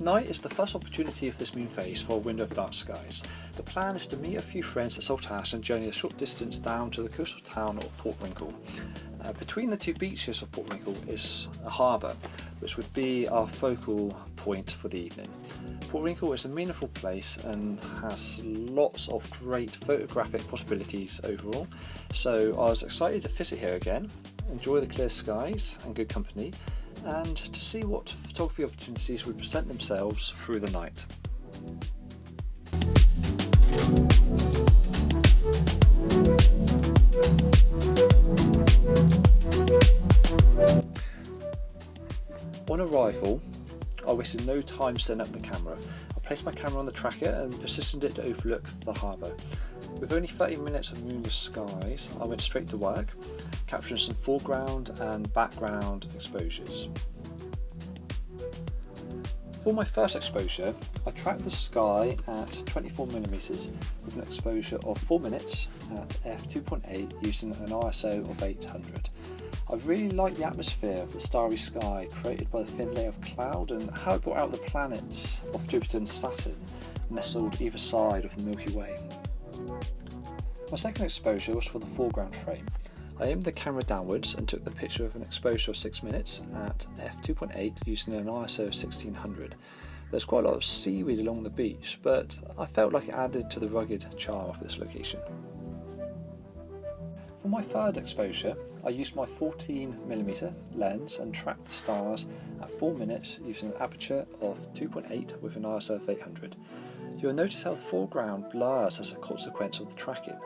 Tonight is the first opportunity of this moon phase for a window of dark skies. The plan is to meet a few friends at Saltash and journey a short distance down to the coastal town of Portwrinkle. Between the two beaches of Portwrinkle is a harbour, which would be our focal point for the evening. Portwrinkle is a meaningful place and has lots of great photographic possibilities overall, so I was excited to visit here again, enjoy the clear skies and good company, and to see what photography opportunities would present themselves through the night. On arrival, I wasted no time setting up the camera. I placed my camera on the tracker and positioned it to overlook the harbour. With only 30 minutes of moonless skies, I went straight to work, capturing some foreground and background exposures. For my first exposure, I tracked the sky at 24mm with an exposure of 4 minutes at f2.8 using an ISO of 800. I really liked the atmosphere of the starry sky created by the thin layer of cloud and how it brought out the planets of Jupiter and Saturn nestled either side of the Milky Way. My second exposure was for the foreground frame. I aimed the camera downwards and took the picture with an exposure of 6 minutes at f2.8 using an ISO of 1600. There's quite a lot of seaweed along the beach, but I felt like it added to the rugged charm of this location. For my third exposure, I used my 14mm lens and tracked the stars at 4 minutes using an aperture of 2.8 with an ISO of 800. You'll notice how the foreground blurs as a consequence of the tracking.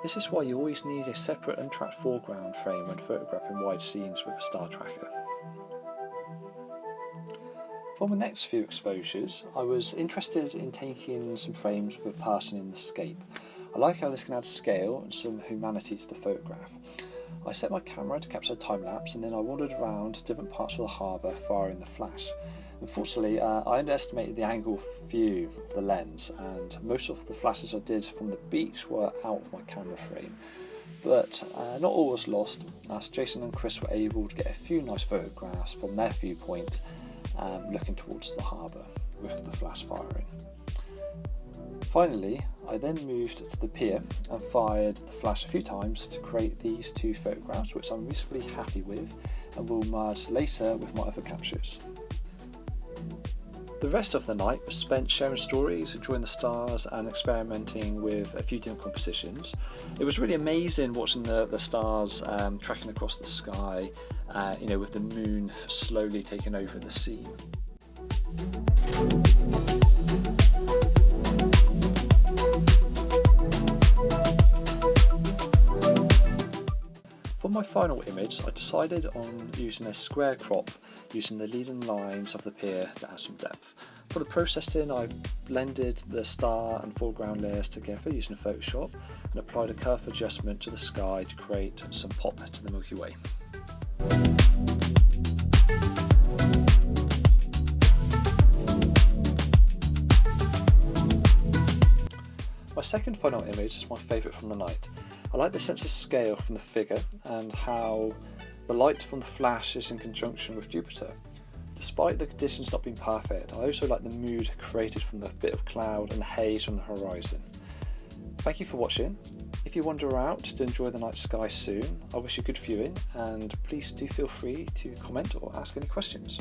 This is why you always need a separate untracked foreground frame when photographing wide scenes with a star tracker. For my next few exposures, I was interested in taking some frames with a person in the scape. I like how this can add scale and some humanity to the photograph. I set my camera to capture a time lapse and then I wandered around different parts of the harbour firing the flash. Unfortunately, I underestimated the angle of view of the lens and most of the flashes I did from the beach were out of my camera frame. But not all was lost, as Jason and Chris were able to get a few nice photographs from their viewpoint looking towards the harbour with the flash firing. Finally, I then moved to the pier and fired the flash a few times to create these two photographs, which I'm reasonably happy with and will merge later with my other captures. The rest of the night was spent sharing stories, enjoying the stars and experimenting with a few different compositions. It was really amazing watching the stars tracking across the sky, with the moon slowly taking over the scene. For my final image, I decided on using a square crop using the leading lines of the pier to add some depth. For the processing, I blended the star and foreground layers together using Photoshop and applied a curve adjustment to the sky to create some pop to the Milky Way. My second final image is my favourite from the night. I like the sense of scale from the figure and how the light from the flash is in conjunction with Jupiter. Despite the conditions not being perfect, I also like the mood created from the bit of cloud and haze on the horizon. Thank you for watching. If you wander out to enjoy the night sky soon, I wish you good viewing and please do feel free to comment or ask any questions.